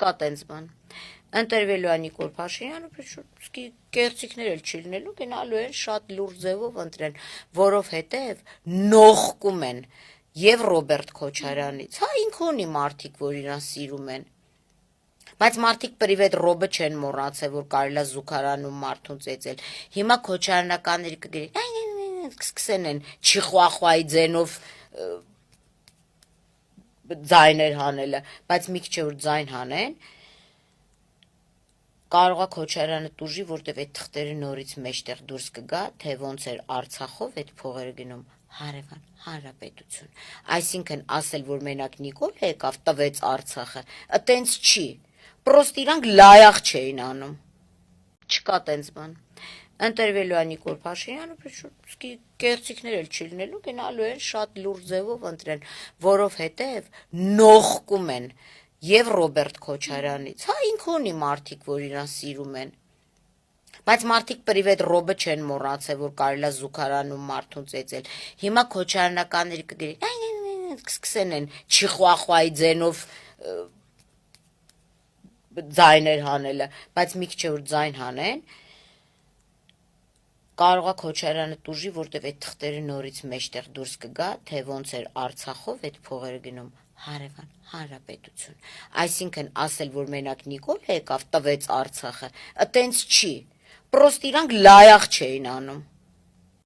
չկա տենց բան։ Ընտրվելու է Նիկոլ Փաշինյանը, պրիչոմ կեղծիքներ էլ չի լինելու, գնալու են շատ լուրջ ձևով ընտրեն, որովհետև նողկում են եւ Ռոբերտ Քոչարյանից, հա ինքը ունի մարդիկ, որ իրան սիրում են, բայց մարդիկ պրիվետ Ռոբը չեն մոռացել, որ կարելի է զուգարանում մարդուն ծեծել, հիմա Քոչարյանականների կգրին, կսկսեն են չիխուախուայի ձենով ձայներ հանելը, բայց մի քիչ որ ձայն հանեն, կարող է Քոչարյանը տուժի, որտեվ այդ թղթերը նորից մեջտեղ դուրս կգա, թե ոնց էր Արցախով այդ փողերը գնում հարևան հանրապետություն։ Այսինքն ասել, որ մենակ Նիկոլը եկավ տվեց Արցախը, այտենց չի։ Պրոստ իրանք լայախ չէին անում։ Չկա տենց բան։ Ընտրվելու է Նիկոլ Փաշինյանը, պրիչոմ կեղծիքներ էլ չի լինելու, գնալու են շատ լուրջ ձևով ընտրեն, որովհետև նողկում են եւ Ռոբերտ Քոչարյանից, հա ինքը ունի մարդիկ, որ իրան սիրում են, բայց մարդիկ պրիվետ Ռոբը չեն մոռացել, որ կարելի է զուգարանում մարդուն ծեծել, հիմա Քոչարյանականների կգրին, կսկսեն են չիխուախուայի ձենով ձայներ հանելը, բայց մի քիչ որ ձայն հանեն, կարող է Քոչարյանը տուժի, որտեվ այդ թղթերը նորից մեջտեղ դուրս կգա, թե ոնց էր Արցախով այդ փողերը գնում հարևան հանրապետություն։ Այսինքն ասել, որ մենակ Նիկոլը եկավ տվեց Արցախը, այտենց չի։ Պրոստ իրանք լայախ չէին անում։